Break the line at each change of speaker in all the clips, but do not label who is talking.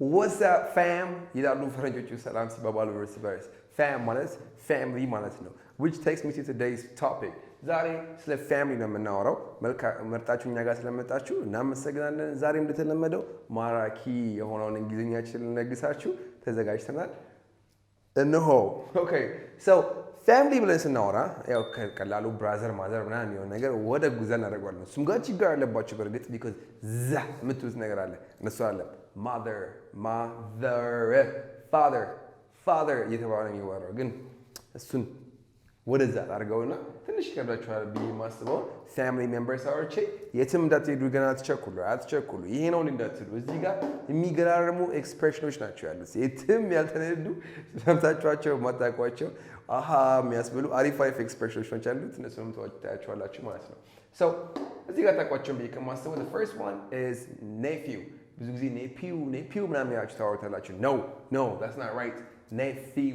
what's up fam ይላሉ ፈረንጆቹ ሰላም ሲባባሉ እርስ በርስ fam ማለት family ማለት ነው which takes me to today's topic ዛሬ ስለ family ነው የምናወራው መርጣችሁ እኛ ጋር ስለመጣችሁ እናመሰግናለን ዛሬም እንደተለመደው ማራኪ የሆነውን እንግሊዝኛችንን ልነግሳችሁ ተዘጋጅተናል እነሆ okay so family ብለን ስናወራ ያው ቀላሉ ብራዘር ማዘር ምናምን የሆነ ነገር ወደ ጉዛ እናደርገዋለን እሱም ጋር ችግር አለባቸው በእርግጥ because ዛ የምትሉት ነገር አለ እነሱ አለ mother father እየተባለ ነው የሚወራው ግን እሱን ወደዛ አድርገውና ትንሽ ይከብዳችኋል ብዬ የማስበው family members አወርቼ የትም እንዳትሄዱ ገና አትቸኩሉ ይሄ ነው እንዳትሉ እዚህ ጋር የሚገራርሙ ኤክስፕሬሽኖች ናቸው ያሉት የትም ያልተነዱ ሰምታችኋቸው ማታውቋቸው አሃ የሚያስብሉ አሪፍ ኤክስፕሬሽኖች ናቸው ያሉት እነሱንም ታያችኋላችሁ ማለት ነው so እዚህ ጋር ታውቋቸውን ብዬ ከማስበው the first one is nephew ብዙ ጊዜ nephew ምናምን ያላችሁ ታወራላችሁ no that's not right nephew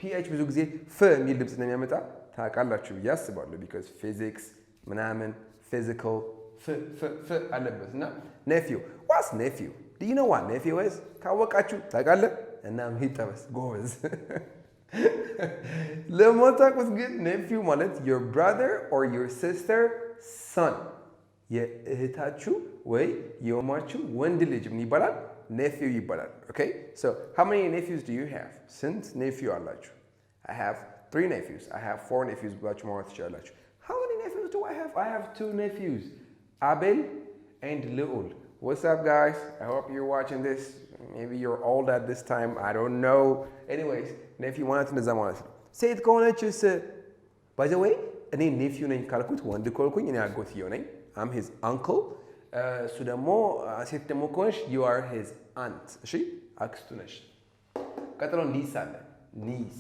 ph ብዙ ጊዜ ፍ የሚል ድምፅ ነው የሚያመጣ ታውቃላችሁ ብዬ አስባለሁ because physics ምናምን physical ፍ አለበት እና nephew what's nephew do you know what nephew is ካወቃችሁ ታውቃለህ እና ይጠበስ ጎበዝ ለማታውቁት ግን nephew ማለት your brother or your sister son የእህታችሁ ወይ የወማችሁ ወንድ ልጅ ምን ይባላል nephew ይባላል okay so how many nephews do you have ስንት nephew አላችሁ I have 3 nephews I have 4 nephews ብላችሁ ማውራት ትችላላችሁ how many nephews do I have 2 nephews Abel and Leul what's up guys I hope you're watching this maybe you're old at this time I don't know anyways nephew ማለት እንደዛ ማለት ነው ሴት ከሆነችስ by the way እኔ nephew ነኝ ካልኩት ወንድ ከሆንኩኝ እኔ አጎትየው ነኝ I'm his uncle እሱ ደግሞ ሴት ደግሞ ከሆነሽ you are his aunt እሺ አክስቱ ነሽ ቀጥሎ ኒስ አለ ኒስ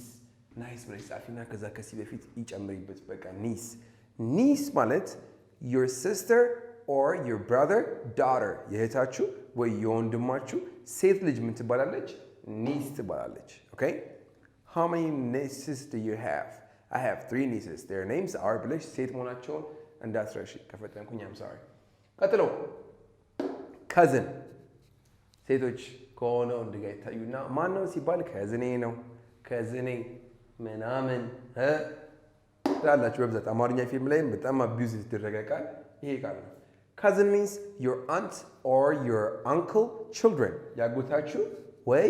ናይስ ብለሽ ጻፊና ከዛ ከሲ በፊት ይጨምሪበት በቃ ኒስ ማለት your sister or your brother daughter የእህታችሁ ወይ የወንድማችሁ ሴት ልጅ ምን ትባላለች ኒስ ትባላለች okay how many nieces do you have I have 3 nieces their names are ብለሽ ሴት መሆናቸውን እንዳትረሺ ከፈጠንኩኝ I'm sorry ቀጥሎ cousin ሴቶች ከሆነው እንደጋ ይታዩና ማን ነው ሲባል ከዝኔ ምናምን ትላላችሁ በብዛት አማርኛ ፊልም ላይ በጣም አቢዩዝ የተደረገ ቃል ይሄ ቃል ነው cousin means your aunt or your uncle children ያጎታችሁ ወይ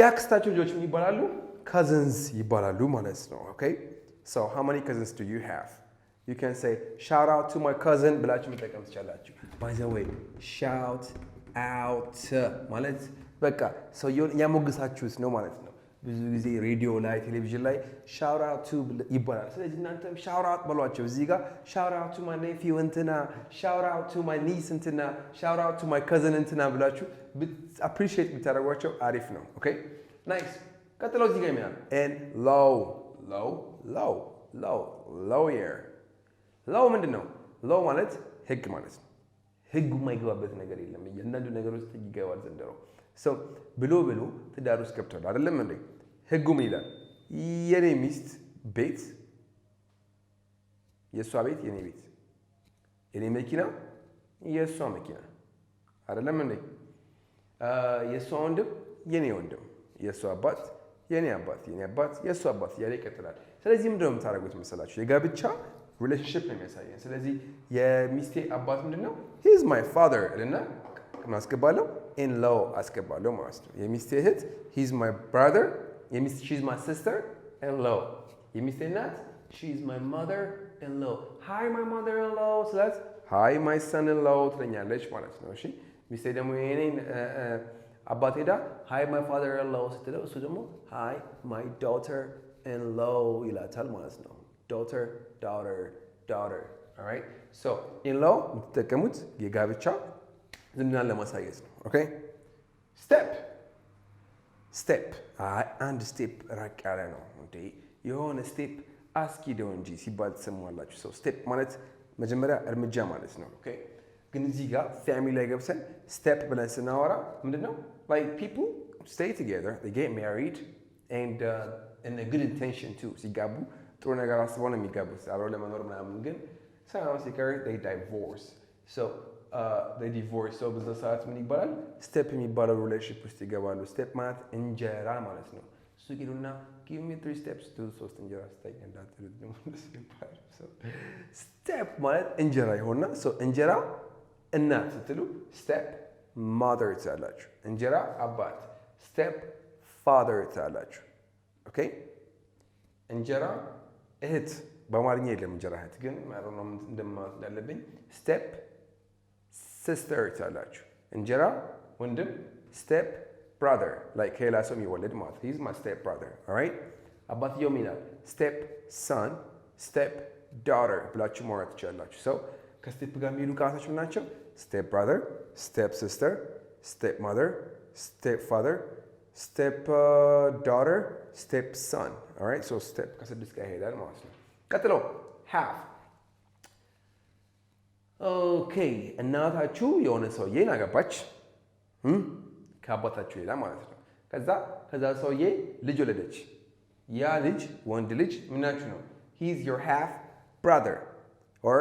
ያክስታችሁ ልጆች ምን ይባላሉ cousins ይባላሉ ማለት ነው okay so how many cousins do you have you can say shout out to my cousin ብላችሁ መጠቀም ትችላላችሁ by the way shout out ማለት በቃ ሰውየውን ያሞግሳችሁት ነው ማለት ነው ብዙ ጊዜ ሬዲዮ ላይ ቴሌቪዥን ላይ shout out to ይባላል ስለዚህ እናንተም shout out በሏቸው እዚህ ጋር shout out to my nephew እንትና shout out to my niece እንትና shout out to my cousin እንትና ብላችሁ appreciate ብታደርጓቸው አሪፍ ነው okay nice ቀጥሎ እዚህ ጋር ይመጣል and lawyer ላው ምንድን ነው ላው ማለት ህግ ማለት ነው ህጉ የማይገባበት ነገር የለም እያንዳንዱ ነገር ውስጥ ይገባል ዘንድሮ ሰው ብሎ ትዳር ውስጥ ገብቷል አይደለም እንዴ ህጉ ምን ይላል የኔ ሚስት ቤት የሷ ቤት የኔ ቤት የኔ መኪና የሷ መኪና አይደለም እንዴ የሷ ወንድም የኔ ወንድም የሷ አባት የኔ አባት የሷ አባት ያለ ይቀጥላል ስለዚህ ምንድነው የምታደርጉት መሰላችሁ የጋብቻ relationship ነው የሚያሳየን ስለዚህ የሚስቴ አባት ምንድነው he is my father እና ማስገባለው in law አስገባለው ማለት ነው የሚስቴ እህት he is my brother she is my sister in law የሚስቴ እናት she is my mother in law hi my mother in law ስለዚህ hi my son in law ትለኛለች ማለት ነው እሺ ሚስቴ ደግሞ የኔን አባት ሄዳ hi my father in law ስትለው እሱ ደግሞ hi my daughter in law ይላታል ማለት ነው daughter all right so in law የምትጠቀሙት የጋብቻ ዝምድናን ለማሳየት ነው okay step አንድ ስቴፕ ራቅ ያለ ነው እንዴ የሆነ ስቴፕ አስኪደው እንጂ ሲባል ተሰማላችሁ ሰው ስቴፕ ማለት መጀመሪያ እርምጃ ማለት ነው okay ግን እዚህ ጋር ፋሚሊ ላይ ገብተን step ብለን ስናወራ ምንድነው like people stay together they get married and in a good intention too ሲጋቡ ጥሩ ነገር አስበው ነው የሚጋቡት አብረው ለመኖር ምናምን ግን ሳይሆን ሲቀር they divorce so they divorce so በዛ ሰዓት ምን ይባላል? ስቴፕ የሚባለው ሪሌሽንሺፕ ውስጥ ይገባሉ። ስቴፕ ማለት እንጀራ ማለት ነው። እሱ ሄዱና give me 3 steps to ሶስት እንጀራ ስጠኝ እንዳትሉት ደግሞ ይባላል። ስቴፕ ማለት እንጀራ ይሆንና እንጀራ እናት ስትሉ ስቴፕ ማዘር ትላላችሁ። እንጀራ አባት ስቴፕ ፋዘር ትላላችሁ። ኦኬ እንጀራ እህት በአማርኛ የለም እንጀራ እህት ግን ማለት ነው እንደማለት እንዳለብኝ ስቴፕ ሲስተር ትላላችሁ። እንጀራ ወንድም ስቴፕ ብራዘር ላይክ ከሌላ ሰው የሚወለድ ማለት ሂዝ ማይ ስቴፕ ብራዘር ኦልራይት። አባትየው ምን ይላል? ስቴፕ ሰን ስቴፕ ዳተር ብላችሁ ማውራት ትችላላችሁ። ሰው ከስቴፕ ጋር የሚሄዱ ቃላቶች ናቸው። ስቴፕ ብራዘር፣ ስቴፕ ሲስተር፣ ስቴፕ ማዘር፣ ስቴፕ ፋዘር፣ ስቴፕ ዳተር፣ ስቴፕ ሰን ኦልራይት። ሶ ስቴፕ ከስድስት ጋር ይሄዳል ማለት ነው። ቀጥሎ ሃፍ። ኦኬ እናታችሁ የሆነ ሰውዬን አገባች ከአባታችሁ ሌላ ማለት ነው። ከዛ ሰውዬ ልጅ ወለደች። ያ ልጅ ወንድ ልጅ ምናችሁ ነው? he's your half brother or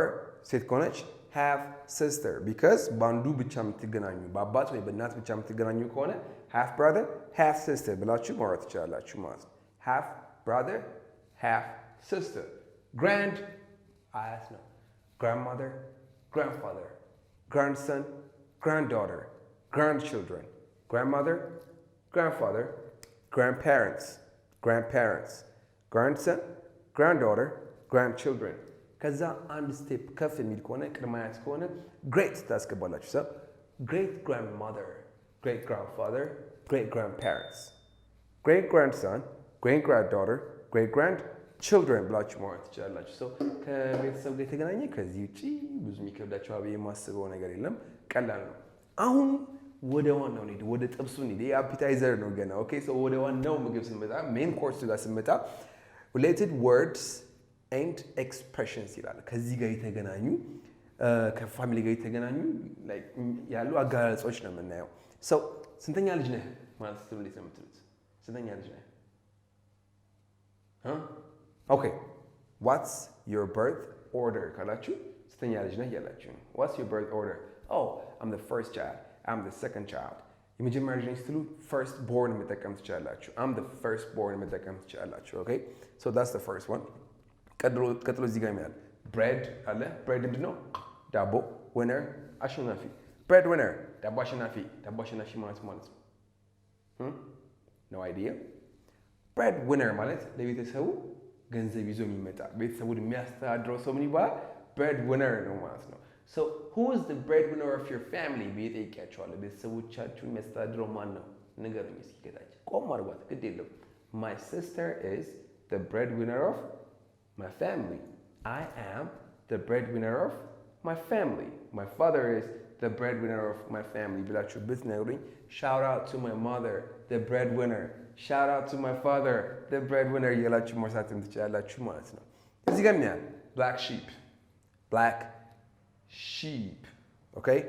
ሴት ከሆነች half sister because በአንዱ ብቻ የምትገናኙ በአባት ወይ በእናት ብቻ የምትገናኙ ከሆነ half brother half sister ብላችሁ ማውራት ትችላላችሁ ማለት ነው። half brother half sister grand አያት ነው። grandmother grandfather grandson granddaughter grandchildren grandmother grandfather grandparents grandson granddaughter grandchildren ከዛ አንድ ስቴፕ ከፍ የሚል ከሆነ ቅድመ አያት ከሆነ ግሬት ታስገባላችሁ። ሰው ግሬት grandmother great grandfather great grandparents great grandson great granddaughter great grandchildren ብላችሁ ማውራት ትችላላችሁ። ሰው ከቤተሰብ ጋር የተገናኘ ከዚህ ውጪ ብዙ የሚከብዳችሁ አብዬ የማስበው ነገር የለም። ቀላል ነው። አሁን ወደ ዋናው እንሂድ፣ ወደ ጥብሱ እንሂድ። የአፒታይዘር ነው ገና። ኦኬ ሶ ወደ ዋናው ምግብ ስንመጣ ሜን ኮርስ ጋር ስንመጣ related words and expressions ይላል። ከዚህ ጋር የተገናኙ ከፋሚሊ ጋር የተገናኙ ያሉ አገላለጾች ነው የምናየው። ሰው ስንተኛ ልጅ ነህ ማለት ስትሉ እንዴት ነው የምትሉት? ስንተኛ ልጅ ነህ? ኦኬ what's your birth order ካላችሁ ስንተኛ ልጅ ነህ ያላችሁ። what's your birth order? oh I'm the first child I'm the second child የመጀመሪያ ልጅ ነኝ ስትሉ first born መጠቀም ትችላላችሁ። I'm the first born መጠቀም ትችላላችሁ። ኦኬ so that's the first one። ቀጥሎ እዚህ ጋር ይላል bread አለ። bread ምንድን ነው? ዳቦ። winner አሸናፊ። bread winner ዳቦ አሸናፊ። ዳቦ አሸናፊ ማለት ነው no idea። bread winner ማለት ለቤተሰቡ ገንዘብ ይዞ የሚመጣ ቤተሰቡን የሚያስተዳድረው ሰው ምን ይባላል? bread winner ነው ማለት ነው። So who is the breadwinner of your family? ቤት ይቀያቸዋለሁ። ቤተሰቦቻችሁን የሚያስተዳድረው ማን ነው? ንገሩኝ እስኪ ከታች ቆም አድርጓት ግድ የለም። My sister is the breadwinner of my family. I am the breadwinner of my family. My father is the breadwinner of my family ብላችሁ ብትነግሩኝ shout out to my mother the breadwinner, shout out to my father the breadwinner እያላችሁ መርሳትም ትችላላችሁ ማለት ነው። እዚህ ጋር ምን ያህል black sheep sheep okay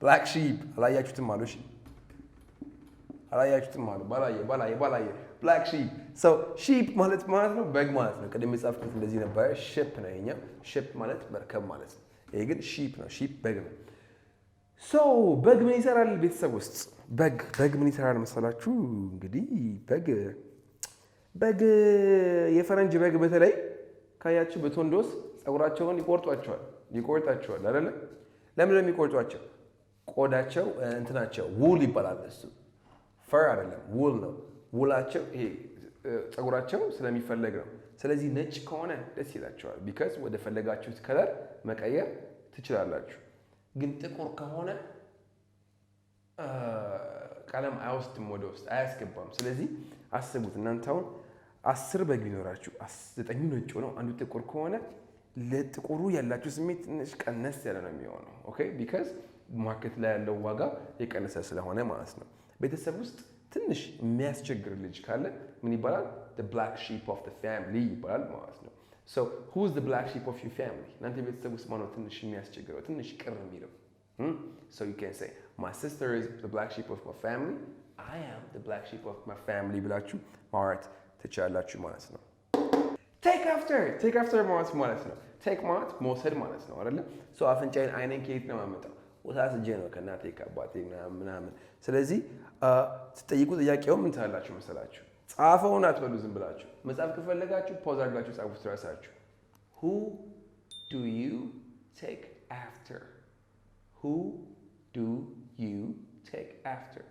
black sheep አላያችሁትም አሉ። እሺ አላያችሁትም አሉ። ባላየ black sheep so sheep ማለት ነው በግ ማለት ነው። ቀደም የጻፍኩት እንደዚህ ነበር። ship ነው የኛ ship ማለት መርከብ ማለት ነው። ይሄ ግን sheep ነው። sheep በግ ነው። so በግ ምን ይሰራል ቤተሰብ ውስጥ? በግ ምን ይሰራል መሰላችሁ? እንግዲህ በግ የፈረንጅ በግ በተለይ ካያችሁ በቶንዶስ ጸጉራቸውን ይቆርጣቸዋል አይደለ? ለምን ነው የሚቆርጧቸው? ቆዳቸው እንትናቸው ውል ይባላል። እሱ ፈር አይደለም ውል ነው። ውላቸው ይሄ ጸጉራቸው ስለሚፈለግ ነው። ስለዚህ ነጭ ከሆነ ደስ ይላቸዋል ቢካዝ ወደ ፈለጋችሁት ከለር መቀየር ትችላላችሁ። ግን ጥቁር ከሆነ ቀለም አይወስድም፣ ወደ ውስጥ አያስገባም። ስለዚህ አስቡት እናንተ አሁን 10 በግ ቢኖራችሁ 9ኙ ነጭ ነው፣ አንዱ ጥቁር ከሆነ ለጥቁሩ ያላችሁ ስሜት ትንሽ ቀነስ ያለ ነው የሚሆነው። ኦኬ ቢካዝ ማርኬት ላይ ያለው ዋጋ የቀነሰ ስለሆነ ማለት ነው። ቤተሰብ ውስጥ ትንሽ የሚያስቸግር ልጅ ካለ ምን ይባላል? the black sheep of the family ይባላል ማለት ነው። so who is the black sheep of your family? እናንተ ቤተሰብ ውስጥ ማነው ትንሽ የሚያስቸግረው ትንሽ ቅር የሚለው? so you can say my sister is the black sheep of my family, I am the black sheep of my family ብላችሁ ማውራት ትችላላችሁ ማለት ነው። ቴክ አፍተር ማለት ነው። ቴክ ማለት መውሰድ ማለት ነው አይደለ? ሶ አፍንጫዬን አይኔን ከየት ነው የማመጣው? ወሳስጄ ነው ከእናቴ ከአባቴ ምናምን። ስለዚህ ስትጠይቁ ጥያቄው ምን ትላላችሁ መሰላችሁ? ጻፈውን አትበሉ ዝም ብላችሁ። መጻፍ ከፈለጋችሁ ፖዝ አድርጋችሁ ጻፉት ራሳችሁ። Who do you take after? Who do you take after?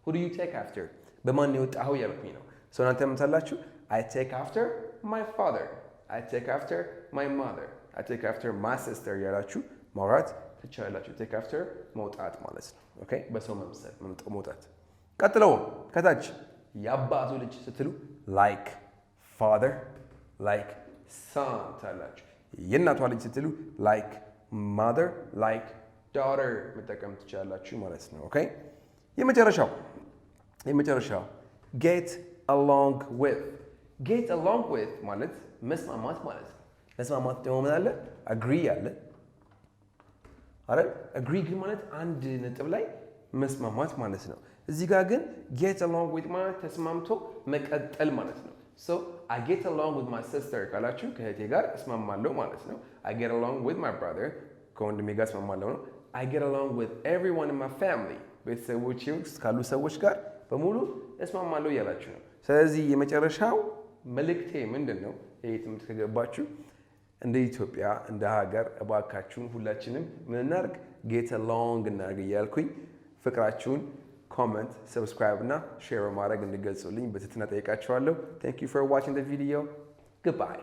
Who do you take after? በማን የወጣኸው ያልኩኝ ነው። ሰው እናንተ ምታላችሁ I take after my father. I take after my mother. I take after my sister ያላችሁ ማውራት ትችላላችሁ። take after መውጣት ማለት ነው። ኦኬ በሰው መምሰል መውጣት። ቀጥለው ከታች የአባቱ ልጅ ስትሉ like father, like son ታላችሁ። የእናቷ ልጅ ስትሉ like mother, like daughter መጠቀም ትችላላችሁ ማለት ነው። ኦኬ የመጨረሻው get along with ማለት መስማማት ማለት ነው። መስማማት ደግሞ ምን አለ? agree አለ አይደል? agree ግን ማለት አንድ ነጥብ ላይ መስማማት ማለት ነው። እዚህ ጋር ግን get along with ማለት ተስማምቶ መቀጠል ማለት ነው። so I get along with my sister ካላችሁ ከእህቴ ጋር እስማማለሁ ማለት ነው። I get along with my brother ከወንድሜ ጋር እስማማለሁ ነው። I get along with everyone in my family ቤተሰቦቼ ውስጥ ካሉ ሰዎች ጋር በሙሉ እስማማለሁ እያላችሁ ነው። ስለዚህ የመጨረሻው መልእክቴ ምንድን ነው? ይሄ ትምህርት ከገባችሁ እንደ ኢትዮጵያ እንደ ሀገር እባካችሁን ሁላችንም ምን እናድርግ? ጌት አሎንግ እናድርግ እያልኩኝ ፍቅራችሁን ኮመንት፣ ሰብስክራይብ እና ሼር በማድረግ እንድገልጹልኝ በትህትና ጠይቃችኋለሁ። ታንክ ዩ ፎር ዋቺንግ ዘ ቪዲዮ። ጉድባይ